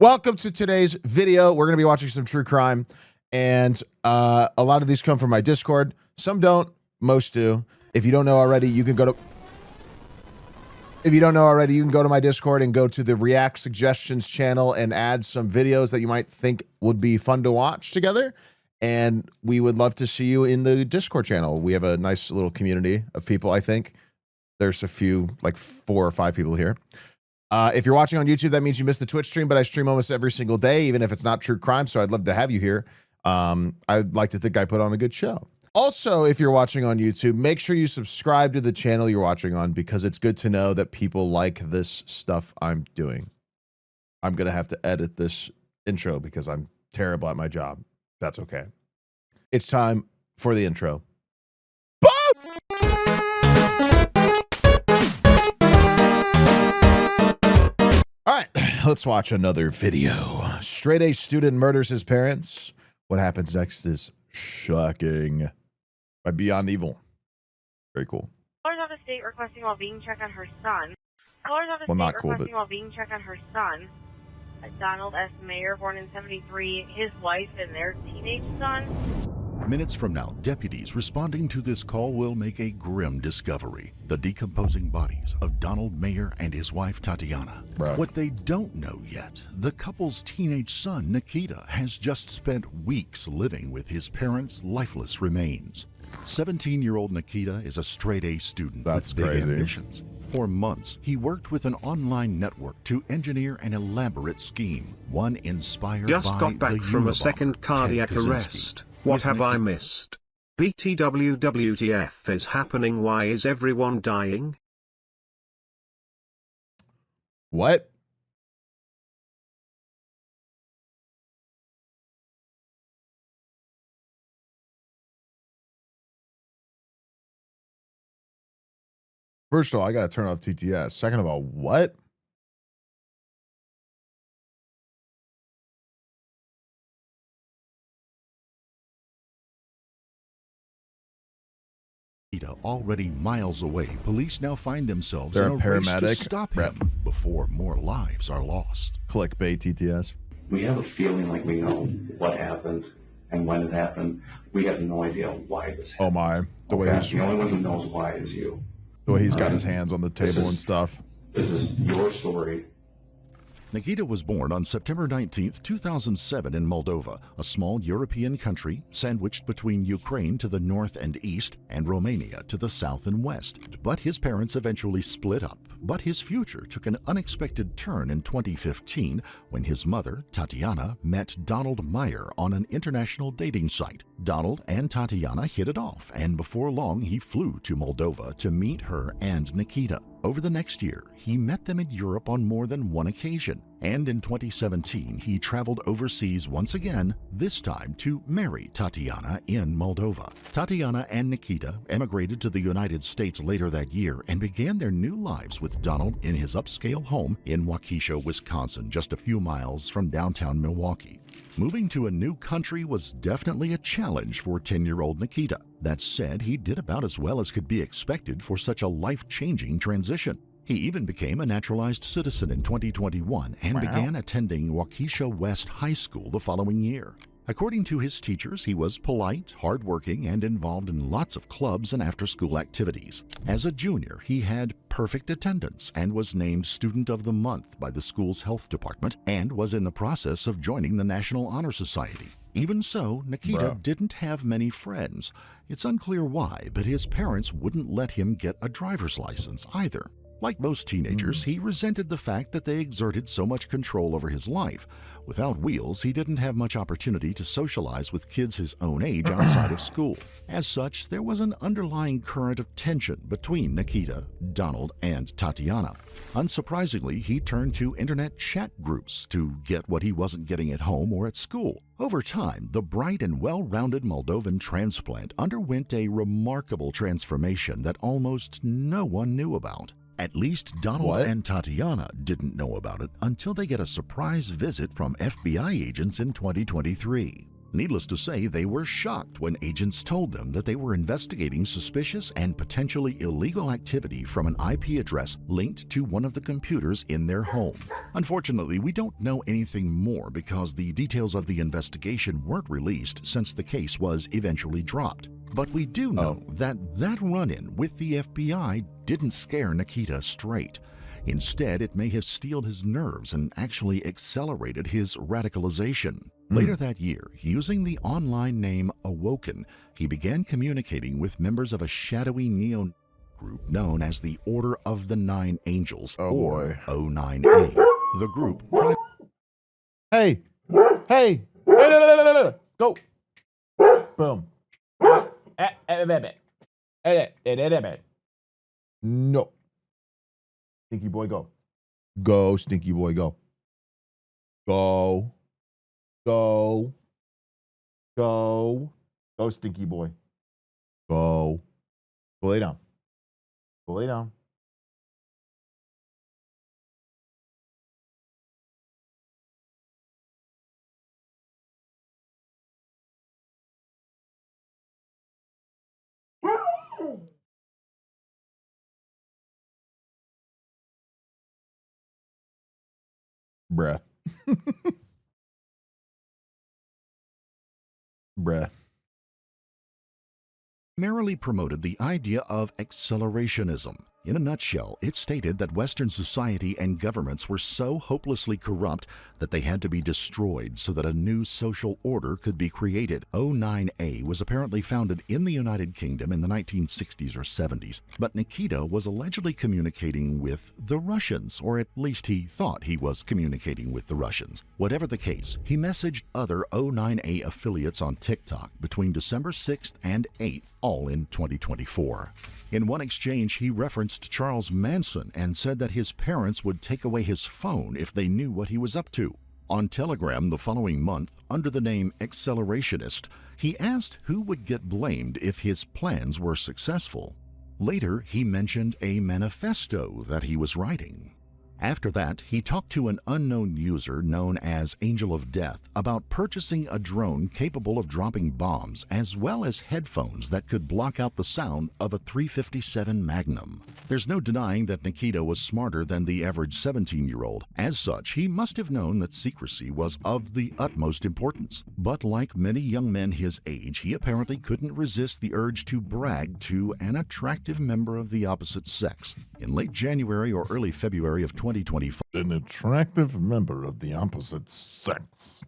Welcome to today's video. We're going to be watching some true crime, and a lot of these come from my Discord. Some don't, most do. If you don't know already, you can go to my Discord and go to the React Suggestions channel and add some videos that you might think would be fun to watch together. And we would love to see you in the Discord channel. We have a nice little community of people, I think. There's a few, like 4 or 5 people here. If you're watching on YouTube, that means you missed the Twitch stream, but I stream almost every single day, even if it's not true crime, so I'd love to have you here. I'd like to think I put on a good show. Also, if you're watching on YouTube, make sure you subscribe to the channel you're watching on, because it's good to know that people like this stuff I'm doing. I'm going to have to edit this intro because I'm terrible at my job. That's okay. It's time for the intro. All right, let's watch another video. Straight A student murders his parents. What happens next is shocking. By Beyond Evil. Very cool. Callers of the state requesting well-being check on her son. Callers of the state requesting well-being check on her son. Donald S. Mayer, born in 1973, his wife and their teenage son. Minutes from now, deputies responding to this call will make a grim discovery: the decomposing bodies of Donald Mayer and his wife Tatiana. Bro. What they don't know yet, the couple's teenage son Nikita has just spent weeks living with his parents' lifeless remains. 17-year-old Nikita is a straight-A student with big ambitions. For months, he worked with an online network to engineer an elaborate scheme, one inspired just by got back the from a Unabomber, second cardiac Ted Kaczynski. arrest. What have I missed? BTWWTF is happening. Why is everyone dying? What? First of all, I got to turn off TTS. Second of all, what? Already miles away, police now find themselves They're in a a race to paramedic. stop him before more lives are lost. Clickbait TTS. We have a feeling like we know what happened and when it happened. We have no idea why this happened. Oh my. The way The only one who knows why is you. he's got his hands on the table and stuff. This is your story. Nikita was born on September 19, 2007 in Moldova, a small European country sandwiched between Ukraine to the north and east and Romania to the south and west. But his parents eventually split up. But his future took an unexpected turn in 2015 when his mother, Tatiana, met Donald Mayer on an international dating site. Donald and Tatiana hit it off, and before long he flew to Moldova to meet her and Nikita. Over the next year, he met them in Europe on more than one occasion, and in 2017 he traveled overseas once again, this time to marry Tatiana in Moldova. Tatiana and Nikita emigrated to the United States later that year and began their new lives with Donald in his upscale home in Waukesha, Wisconsin, just a few miles from downtown Milwaukee. Moving to a new country was definitely a challenge for 10-year-old Nikita. That said, he did about as well as could be expected for such a life-changing transition. He even became a naturalized citizen in 2021 and began attending Waukesha West High School the following year. According to his teachers, he was polite, hardworking, and involved in lots of clubs and after-school activities. As a junior, he had perfect attendance and was named Student of the Month by the school's health department and was in the process of joining the National Honor Society. Even so, Nikita didn't have many friends. It's unclear why, but his parents wouldn't let him get a driver's license either. Like most teenagers, he resented the fact that they exerted so much control over his life. Without wheels, he didn't have much opportunity to socialize with kids his own age outside of school. As such, there was an underlying current of tension between Nikita, Donald, and Tatiana. Unsurprisingly, he turned to internet chat groups to get what he wasn't getting at home or at school. Over time, the bright and well-rounded Moldovan transplant underwent a remarkable transformation that almost no one knew about. At least Donald and Tatiana didn't know about it until they get a surprise visit from FBI agents in 2023. Needless to say, they were shocked when agents told them that they were investigating suspicious and potentially illegal activity from an IP address linked to one of the computers in their home. Unfortunately, we don't know anything more because the details of the investigation weren't released since the case was eventually dropped. But we do know that run-in with the FBI didn't scare Nikita straight. Instead, it may have steeled his nerves and actually accelerated his radicalization. Later that year, using the online name Awoken, he began communicating with members of a shadowy neo group known as the Order of the Nine Angels, or O9A. The group... Hey! Go! Boom. No. Stinky boy, go. Go, stinky boy, go. Go. Go. Go. Go, stinky boy. Go. Go lay down. Go lay down. Bruh. Bruh. Primarily promoted the idea of accelerationism. In a nutshell, it stated that Western society and governments were so hopelessly corrupt that they had to be destroyed so that a new social order could be created. O9A was apparently founded in the United Kingdom in the 1960s or 70s, but Nikita was allegedly communicating with the Russians, or at least he thought he was communicating with the Russians. Whatever the case, he messaged other O9A affiliates on TikTok between December 6th and 8th, all in 2024. In one exchange, he referenced Charles Manson and said that his parents would take away his phone if they knew what he was up to. On Telegram the following month, under the name Accelerationist, he asked who would get blamed if his plans were successful. Later, he mentioned a manifesto that he was writing. After that, he talked to an unknown user known as Angel of Death about purchasing a drone capable of dropping bombs, as well as headphones that could block out the sound of a .357 Magnum. There's no denying that Nikita was smarter than the average 17-year-old. As such, he must have known that secrecy was of the utmost importance. But like many young men his age, he apparently couldn't resist the urge to brag to an attractive member of the opposite sex. In late January or early February of 2025, an attractive member of the opposite sex.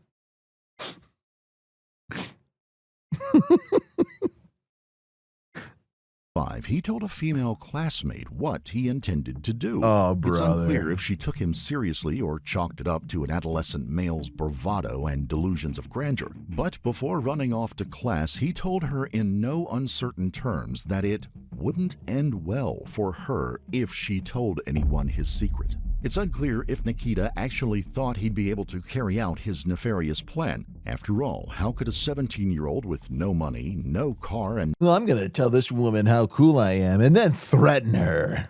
he told a female classmate what he intended to do. Oh, It's brother. unclear if she took him seriously or chalked it up to an adolescent male's bravado and delusions of grandeur. But before running off to class, he told her in no uncertain terms that it wouldn't end well for her if she told anyone his secret. It's unclear if Nikita actually thought he'd be able to carry out his nefarious plan. After all, how could a 17-year-old with no money, no car, and Well, I'm going to tell this woman how cool I am and then threaten her.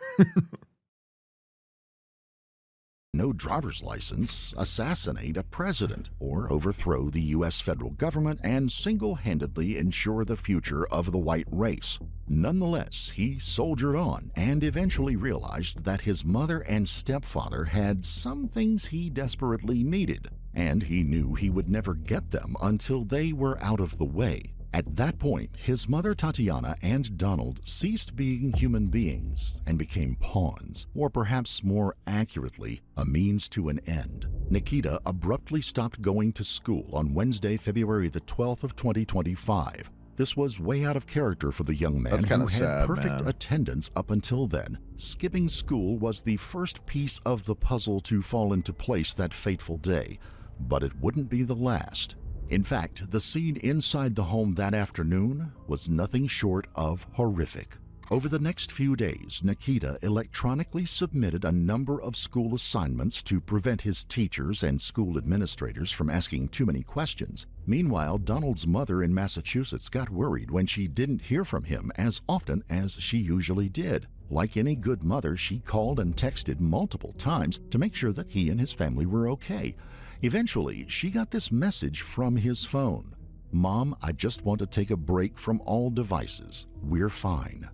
no driver's license assassinate a president or overthrow the U.S. federal government and single-handedly ensure the future of the white race? Nonetheless, he soldiered on and eventually realized that his mother and stepfather had some things he desperately needed, and he knew he would never get them until they were out of the way. At that point, his mother Tatiana and Donald ceased being human beings and became pawns, or perhaps more accurately, a means to an end. Nikita abruptly stopped going to school on Wednesday, February the 12th of 2025. This was way out of character for the young man who had sad, perfect man. attendance up until then. Skipping school was the first piece of the puzzle to fall into place that fateful day, but it wouldn't be the last. In fact, the scene inside the home that afternoon was nothing short of horrific. Over the next few days, Nikita electronically submitted a number of school assignments to prevent his teachers and school administrators from asking too many questions. Meanwhile, Donald's mother in Massachusetts got worried when she didn't hear from him as often as she usually did. Like any good mother, she called and texted multiple times to make sure that he and his family were okay. Eventually, she got this message from his phone. "Mom, I just want to take a break from all devices. We're fine."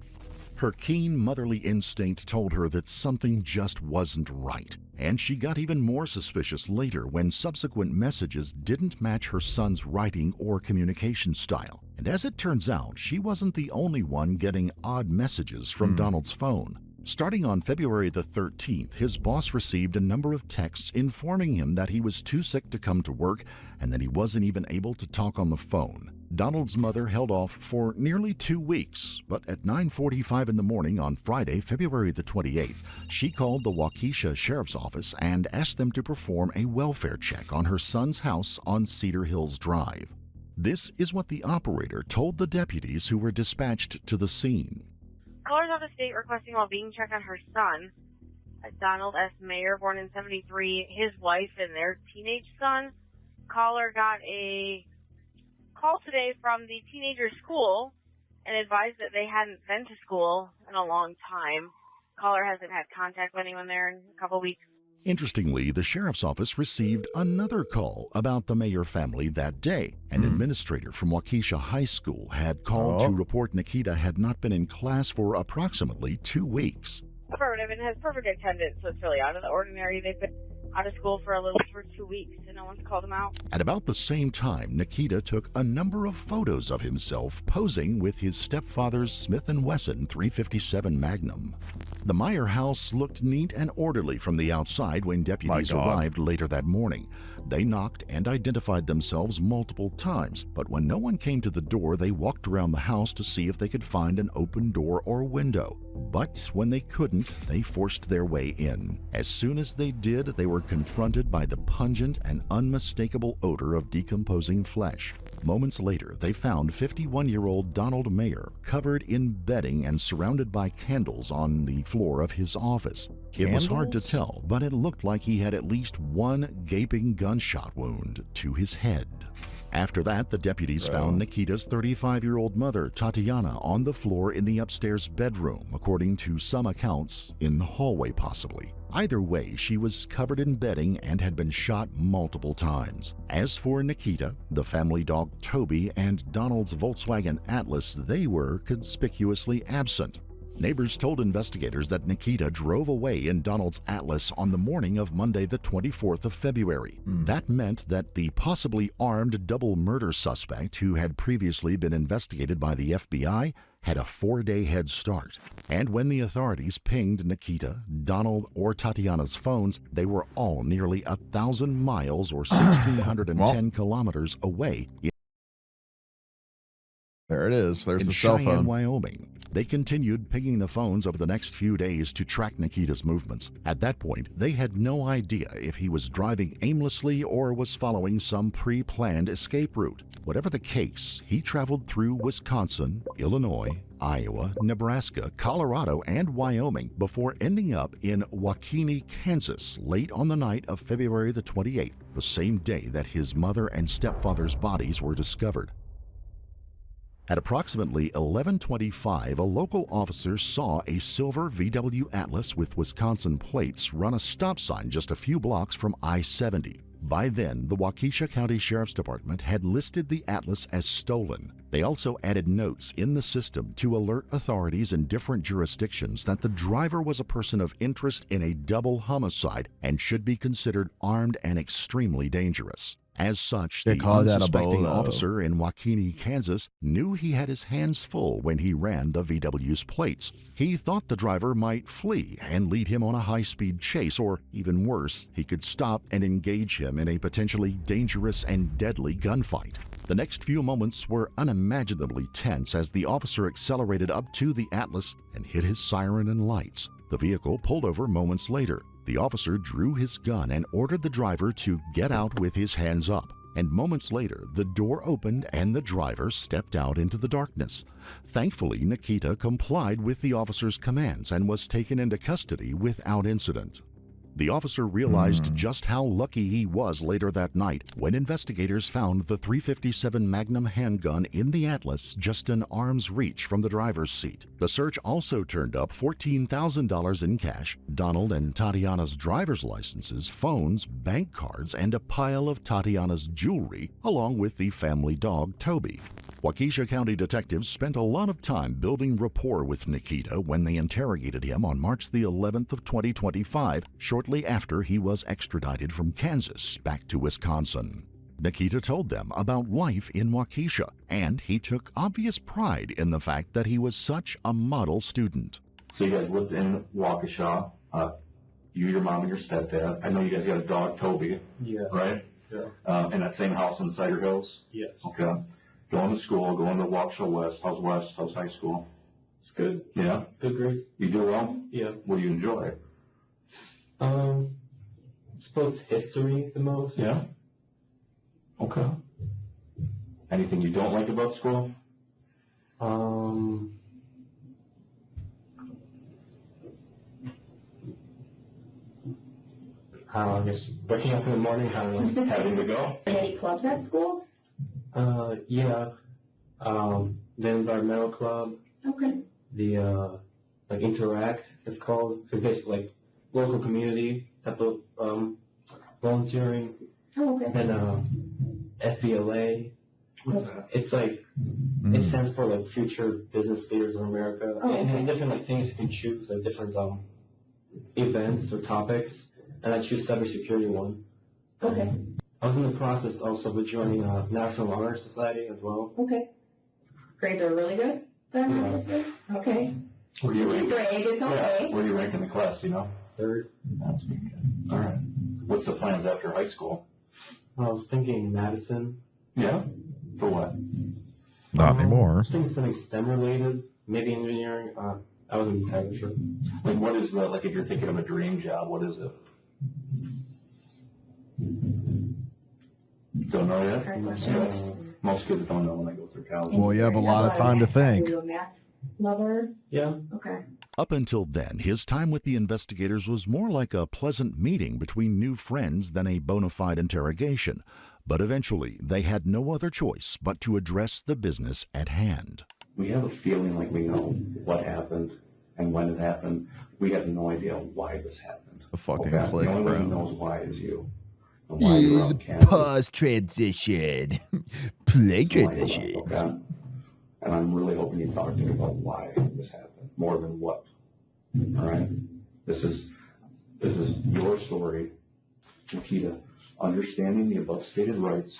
Her keen motherly instinct told her that something just wasn't right, and she got even more suspicious later when subsequent messages didn't match her son's writing or communication style. And as it turns out, she wasn't the only one getting odd messages from Donald's phone. Starting on February the 13th, his boss received a number of texts informing him that he was too sick to come to work and that he wasn't even able to talk on the phone. Donald's mother held off for nearly 2 weeks, but at 9:45 in the morning on Friday, February the 28th, she called the Waukesha Sheriff's Office and asked them to perform a welfare check on her son's house on Cedar Hills Drive. This is what the operator told the deputies who were dispatched to the scene. Caller's out of state requesting well-being check on her son, Donald S. Mayer, born in 73, his wife and their teenage son. Caller got a call today from the teenager's school and advised that they hadn't been to school in a long time. Caller hasn't had contact with anyone there in a couple weeks. Interestingly, the sheriff's office received another call about the Mayer family that day. An administrator from Waukesha High School had called to report Nikita had not been in class for approximately 2 weeks. Affirmative, and has perfect attendance, so it's really out of the ordinary. They've been out of school for a little over 2 weeks, and no one's called them out. At about the same time, Nikita took a number of photos of himself posing with his stepfather's Smith & Wesson .357 Magnum. The Meyer house looked neat and orderly from the outside when deputies arrived later that morning. They knocked and identified themselves multiple times, but when no one came to the door, they walked around the house to see if they could find an open door or window. But when they couldn't, they forced their way in. As soon as they did, they were confronted by the pungent and unmistakable odor of decomposing flesh. Moments later, they found 51-year-old Donald Mayer covered in bedding and surrounded by candles on the floor of his office. It was hard to tell, but it looked like he had at least one gaping gunshot wound to his head. After that, the deputies found Nikita's 35-year-old mother, Tatiana, on the floor in the upstairs bedroom, according to some accounts, in the hallway possibly. Either way, she was covered in bedding and had been shot multiple times. As for Nikita, the family dog Toby, and Donald's Volkswagen Atlas, they were conspicuously absent. Neighbors told investigators that Nikita drove away in Donald's Atlas on the morning of Monday the 24th of February. That meant that the possibly armed double murder suspect who had previously been investigated by the FBI had a 4-day head start. And when the authorities pinged Nikita, Donald, or Tatiana's phones, they were all nearly 1,000 miles or 1,610 kilometers away. There it is. There's in the cell Cheyenne, phone. Wyoming. They continued pinging the phones over the next few days to track Nikita's movements. At that point, they had no idea if he was driving aimlessly or was following some pre-planned escape route. Whatever the case, he traveled through Wisconsin, Illinois, Iowa, Nebraska, Colorado, and Wyoming before ending up in Waukene, Kansas, late on the night of February the 28th, the same day that his mother and stepfather's bodies were discovered. At approximately 11:25, a local officer saw a silver VW Atlas with Wisconsin plates run a stop sign just a few blocks from I-70. By then, the Waukesha County Sheriff's Department had listed the Atlas as stolen. They also added notes in the system to alert authorities in different jurisdictions that the driver was a person of interest in a double homicide and should be considered armed and extremely dangerous. As such, the unsuspecting officer in Waukene, Kansas, knew he had his hands full when he ran the VW's plates. He thought the driver might flee and lead him on a high-speed chase, or even worse, he could stop and engage him in a potentially dangerous and deadly gunfight. The next few moments were unimaginably tense as the officer accelerated up to the Atlas and hit his siren and lights. The vehicle pulled over moments later. The officer drew his gun and ordered the driver to get out with his hands up. And moments later, the door opened and the driver stepped out into the darkness. Thankfully, Nikita complied with the officer's commands and was taken into custody without incident. The officer realized just how lucky he was later that night when investigators found the .357 Magnum handgun in the Atlas just an arm's reach from the driver's seat. The search also turned up $14,000 in cash, Donald and Tatiana's driver's licenses, phones, bank cards, and a pile of Tatiana's jewelry, along with the family dog, Toby. Waukesha County detectives spent a lot of time building rapport with Nikita when they interrogated him on March the 11th of 2025, shortly after he was extradited from Kansas back to Wisconsin. Nikita told them about life in Waukesha, and he took obvious pride in the fact that he was such a model student. So you guys lived in Waukesha, you, your mom, and your stepdad. I know you guys got a dog, Toby. Yeah. Right? Yeah. In that same house in Cider Hills? Yes. Okay. Going to school, going to Waukesha West. How's West? How's high school? It's good. Yeah? Good grades. You do well? Yeah. What do you enjoy? I suppose history the most. Yeah? Okay. Anything you don't like about school? I guess waking up in the morning, kind of Having to go? Any clubs at school? yeah. The environmental club, Okay. the like Interact it's called. It's basically like local community type of volunteering. Oh, okay. And FBLA. What's that? It's like it stands for like Future Business Leaders of America. Oh, And there's okay. different like things you can choose, like different events or topics. And I choose cybersecurity one. Okay. I was in the process also of joining a National Honor Society as well. Okay. Grades are really good then, Yeah. obviously? Okay. Where do you rank? Grade is okay. Where do you rank in the class, do you know? Third, That's pretty good. All right. What's the plans after high school? I was thinking Madison. Yeah? For what? Not I anymore. was thinking something STEM related, maybe engineering. I wasn't entirely sure. Like, what is the, like, if you're thinking of a dream job, what is it? Don't know yet? Hard Yeah. question. Most kids don't know when they go through college. Well, you have a lot of time to think. Are you a math lover? Yeah. Okay. Up until then, his time with the investigators was more like a pleasant meeting between new friends than a bona fide interrogation. But eventually, they had no other choice but to address the business at hand. We have a feeling like we know what happened and when it happened. We have no idea why this happened. A fucking Okay? click, The only one who bro. knows why is you. And why you're on campus. Pause transition. Play That's why you're transition. left, okay? And I'm really hoping you talk to me about why this happened, more than what. All right? This is your story. Nikita, understanding the above stated rights,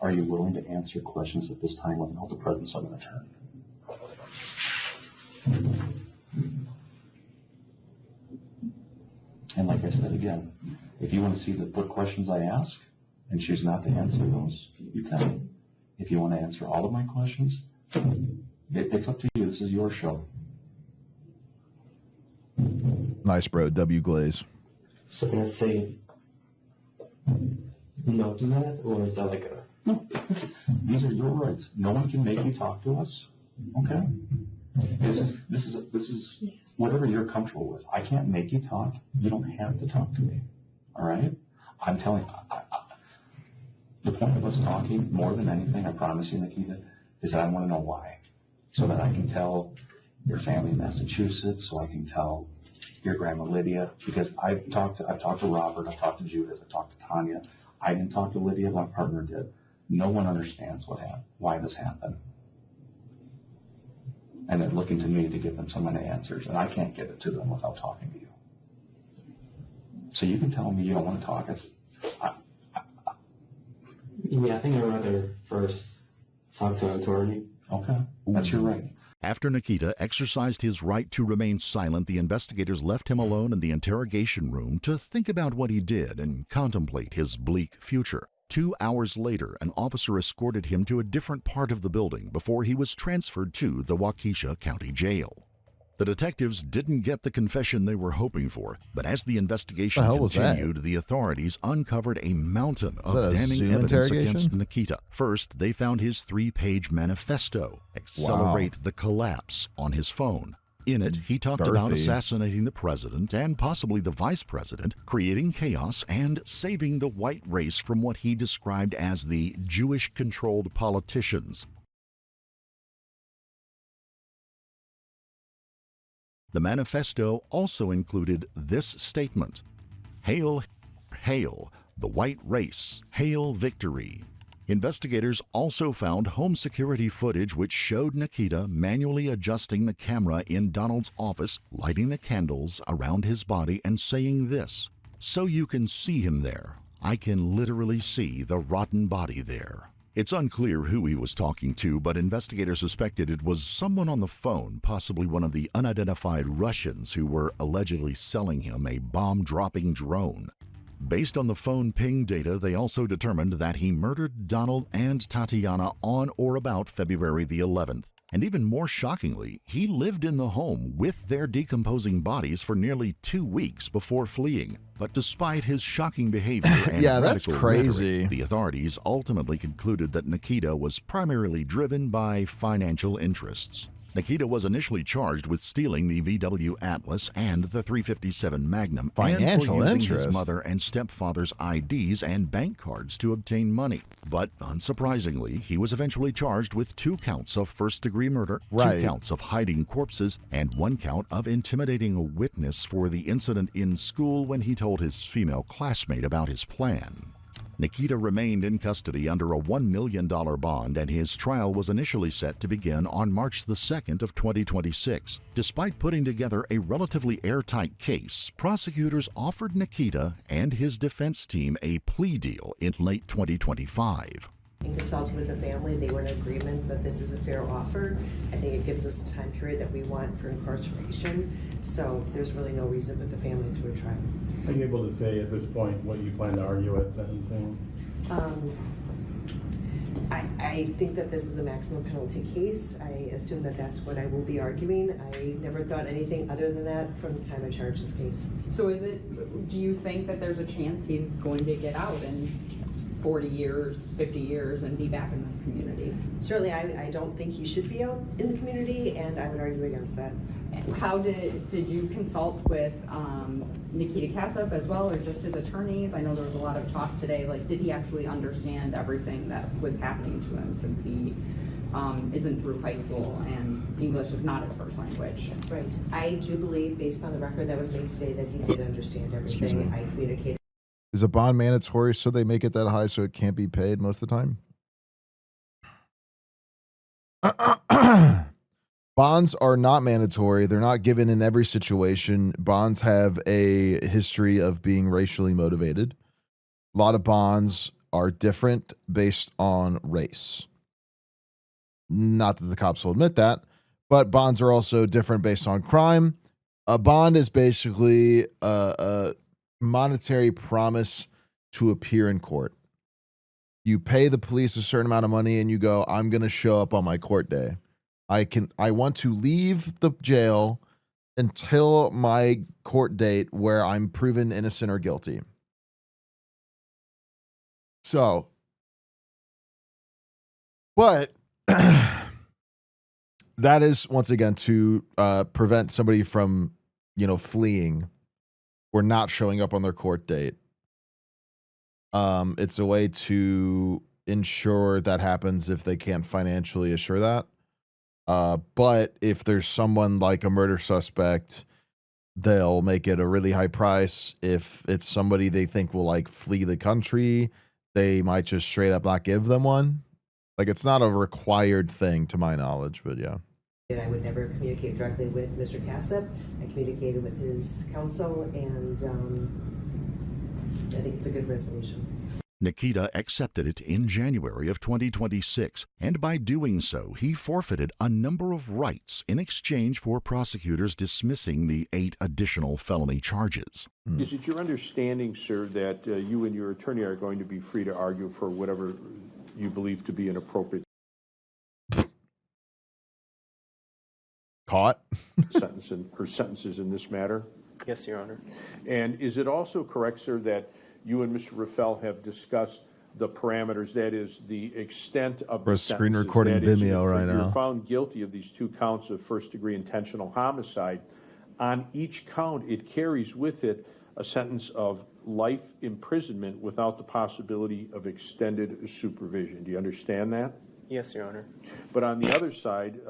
are you willing to answer questions at this time without the presence of an attorney? And like I said again, if you want to see what questions I ask and choose not to answer those, you can. If you want to answer all of my questions, it's up to you. This is your show. Nice, bro. W Glaze. So can I say no to that, or is that like a? No, listen, these are your rights. No one can make you talk to us. Okay? This is whatever you're comfortable with. I can't make you talk. You don't have to talk to me. All right? I'm telling you, the point of us talking, more than anything, I promise you, Nikita, is that I want to know why. So that I can tell your family in Massachusetts, so I can tell your grandma Lydia, because I've talked to Robert, I've talked to Judith, I've talked to Tanya. I didn't talk to Lydia, my partner did. No one understands why this happened. And they're looking to me to give them some of the answers, and I can't give it to them without talking to you. So you can tell me you don't want to talk. Yeah, I think I'd rather first talk to an attorney. Okay, that's your right. After Nikita exercised his right to remain silent, the investigators left him alone in the interrogation room to think about what he did and contemplate his bleak future. 2 hours later, an officer escorted him to a different part of the building before he was transferred to the Waukesha County Jail. The detectives didn't get the confession they were hoping for, but as the investigation The hell was that? continued, the authorities uncovered a mountain of that a damning Zoom evidence interrogation? against Nikita. First, they found his 3-page manifesto, Accelerate the Collapse, on his phone. In it, he talked about Girthy. assassinating the president and possibly the vice president, creating chaos, and saving the white race from what he described as the Jewish-controlled politicians. The manifesto also included this statement: "Hail, hail, the white race, hail victory." Investigators also found home security footage which showed Nikita manually adjusting the camera in Donald's office, lighting the candles around his body, and saying this: "So you can see him there. I can literally see the rotten body there." It's unclear who he was talking to, but investigators suspected it was someone on the phone, possibly one of the unidentified Russians who were allegedly selling him a bomb-dropping drone. Based on the phone ping data, they also determined that he murdered Donald and Tatiana on or about February the 11th. And even more shockingly, he lived in the home with their decomposing bodies for nearly 2 weeks before fleeing. But despite his shocking behavior and Yeah, that's radical crazy. rhetoric, the authorities ultimately concluded that Nikita was primarily driven by financial interests. Nikita was initially charged with stealing the VW Atlas and the 357 Magnum, Financial and for using interest? his mother and stepfather's IDs and bank cards to obtain money. But unsurprisingly, he was eventually charged with 2 counts of first-degree murder, Right. 2 counts of hiding corpses, and 1 count of intimidating a witness for the incident in school when he told his female classmate about his plan. Nikita remained in custody under a $1 million bond, and his trial was initially set to begin on March the 2nd of 2026. Despite putting together a relatively airtight case, prosecutors offered Nikita and his defense team a plea deal in late 2025. In consulting with the family, they were in agreement that this is a fair offer. I think it gives us the time period that we want for incarceration, so there's really no reason to put the family through a trial. Are you able to say at this point what you plan to argue at sentencing? I think that this is a maximum penalty case. I assume that that's what I will be arguing. I never thought anything other than that from the time I charged this case. So do you think that there's a chance he's going to get out in 40 years, 50 years and be back in this community? Certainly, I don't think he should be out in the community, and I would argue against that. How did you consult with Nikita Kassup as well, or just his attorneys? I know there was a lot of talk today, like did he actually understand everything that was happening to him, since he isn't through high school and English is not his first language? Right. I do believe, based upon the record that was made today, that he did understand everything. I communicated. Is a bond mandatory so they make it that high so it can't be paid most of the time? Bonds are not mandatory. They're not given in every situation. Bonds have a history of being racially motivated. A lot of bonds are different based on race. Not that the cops will admit that, but bonds are also different based on crime. A bond is basically a monetary promise to appear in court. You pay the police a certain amount of money and you go, I'm going to show up on my court day. I want to leave the jail until my court date where I'm proven innocent or guilty. So, but that is once again to prevent somebody from, fleeing or not showing up on their court date. It's a way to ensure that happens if they can't financially assure that. But if there's someone like a murder suspect, they'll make it a really high price. If it's somebody they think will flee the country, they might just straight up not give them one. It's not a required thing to my knowledge, but yeah. I would never communicate directly with Mr. Kassup. I communicated with his counsel, and I think it's a good resolution. Nikita accepted it in January of 2026, and by doing so, he forfeited a number of rights in exchange for prosecutors dismissing the 8 additional felony charges. Is it your understanding, sir, that you and your attorney are going to be free to argue for whatever you believe to be an appropriate sentences in this matter? Yes, Your Honor. And is it also correct, sir, that you and Mr. Raffel have discussed the parameters, that is the extent of We're the screen sentences. recording That is, Vimeo if right you're now. found guilty of these 2 counts of first-degree intentional homicide, on each count it carries with it a sentence of life imprisonment without the possibility of extended supervision. Do you understand that? Yes, Your Honor. But on the other side,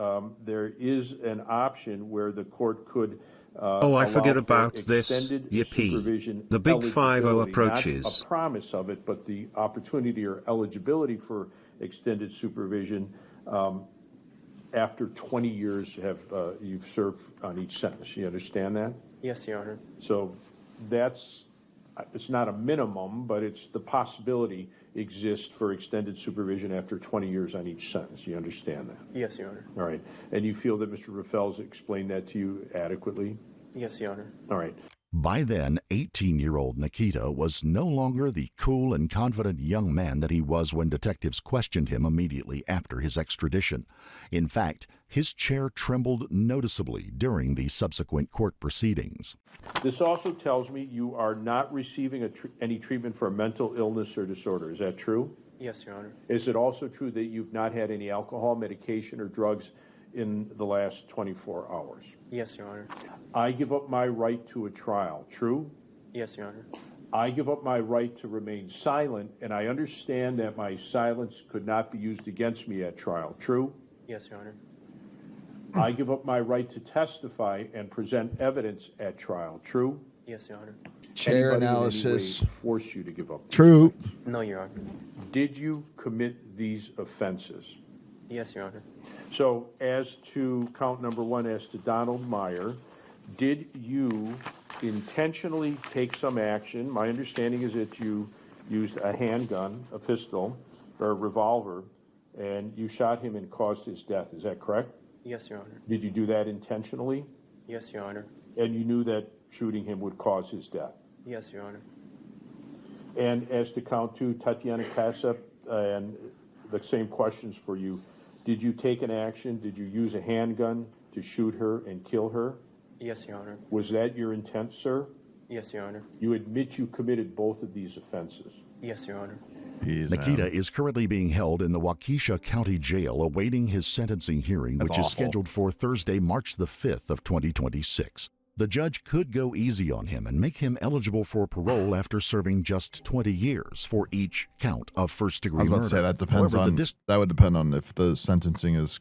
there is an option where the court could Oh, I allow forget for about this. extended Yippee. supervision The big 5-0 eligibility. approaches. Not a promise of it, but the opportunity or eligibility for extended supervision after 20 years you've served on each sentence. You understand that? Yes, Your Honor. So it's not a minimum, but it's the possibility exists for extended supervision after 20 years on each sentence. You understand that? Yes, Your Honor. All right. And you feel that Mr. Raffel's explained that to you adequately? Yes, Your Honor. All right. By then, 18-year-old Nikita was no longer the cool and confident young man that he was when detectives questioned him immediately after his extradition. In fact, his chair trembled noticeably during the subsequent court proceedings. This also tells me you are not receiving any treatment for a mental illness or disorder. Is that true? Yes, Your Honor. Is it also true that you've not had any alcohol, medication, or drugs in the last 24 hours? Yes, Your Honor. I give up my right to a trial. True? Yes, Your Honor. I give up my right to remain silent, and I understand that my silence could not be used against me at trial. True? Yes, Your Honor. I give up my right to testify and present evidence at trial. True? Yes, Your Honor. Chair Anybody in any analysis. way force you to give up? True. No, Your Honor. Did you commit these offenses? Yes, Your Honor. So as to count number 1, as to Donald Meyer, did you intentionally take some action? My understanding is that you used a handgun, a pistol, or a revolver, and you shot him and caused his death. Is that correct? Yes, Your Honor. Did you do that intentionally? Yes, Your Honor. And you knew that shooting him would cause his death? Yes, Your Honor. And as to count 2, Tatiana Kasep, and the same questions for you. Did you take an action? Did you use a handgun to shoot her and kill her? Yes, Your Honor. Was that your intent, sir? Yes, Your Honor. You admit you committed both of these offenses? Yes, Your Honor. Nikita is currently being held in the Waukesha County Jail awaiting his sentencing hearing, That's which is awful. scheduled for Thursday, March the 5th of 2026. The judge could go easy on him and make him eligible for parole after serving just 20 years for each count of first-degree I was murder. about to say that depends However, on that would depend on if the sentencing is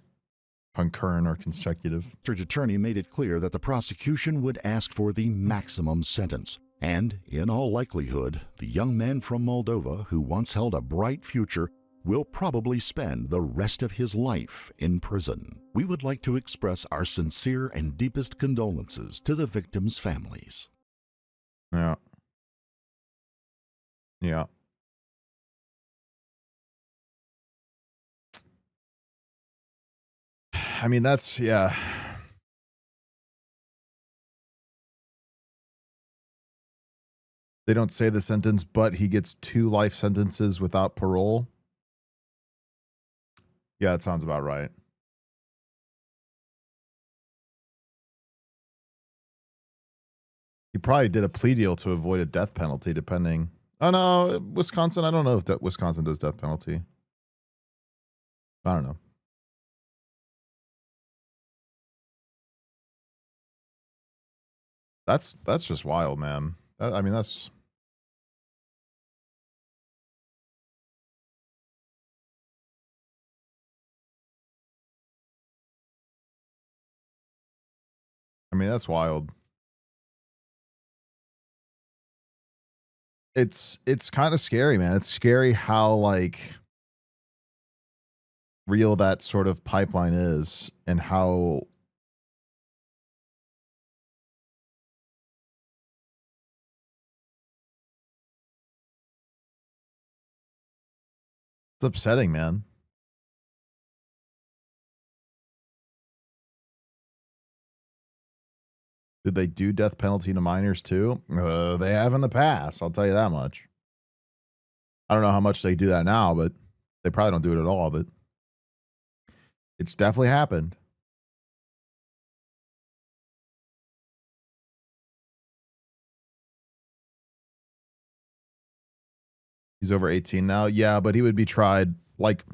concurrent or consecutive. district attorney made it clear that the prosecution would ask for the maximum sentence. And, in all likelihood, the young man from Moldova, who once held a bright future, will probably spend the rest of his life in prison. We would like to express our sincere and deepest condolences to the victims' families. Yeah. Yeah. I mean, that's, yeah. They don't say the sentence, but he gets 2 life sentences without parole. Yeah, it sounds about right. He probably did a plea deal to avoid a death penalty, depending. Oh, no, Wisconsin. I don't know if Wisconsin does death penalty. I don't know. That's just wild, man. I mean, that's. I mean, that's wild. It's kind of scary, man. It's scary how, like, real that sort of pipeline is and how it's upsetting, man. Did they do death penalty to minors too? They have in the past. I'll tell you that much. I don't know how much they do that now, but they probably don't do it at all. But it's definitely happened. He's over 18 now. Yeah, but he would be tried like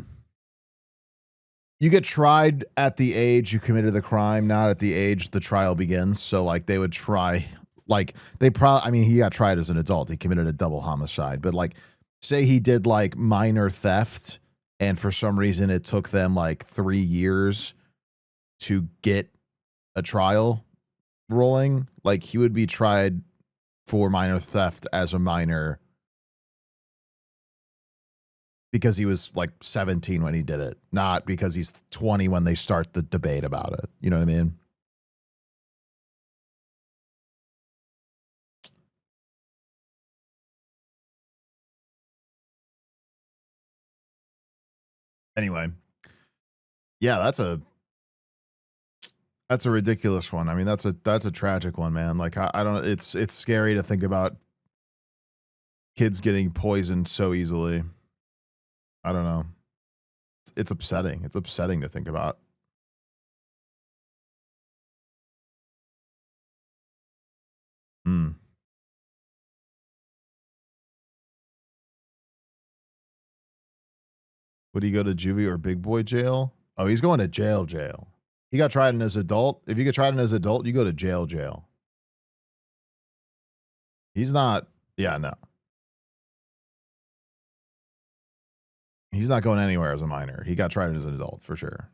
you get tried at the age you committed the crime, not at the age the trial begins. So like they would try like they probably I mean he got tried as an adult. He committed a double homicide, but like say he did like minor theft and for some reason it took them like 3 years to get a trial rolling, like he would be tried for minor theft as a minor because he was like 17 when he did it, not because he's 20 when they start the debate about it. You know what I mean? Anyway, yeah, that's a ridiculous one. I mean, that's a tragic one, man. Like I don't. It's scary to think about kids getting poisoned so easily. I don't know. It's upsetting. It's upsetting to think about. Hmm. Would he go to juvie or big boy jail? Oh, he's going to jail. He got tried in as adult. If you get tried in as adult, you go to jail. He's not. Yeah, no. He's not going anywhere as a minor. He got tried as an adult for sure.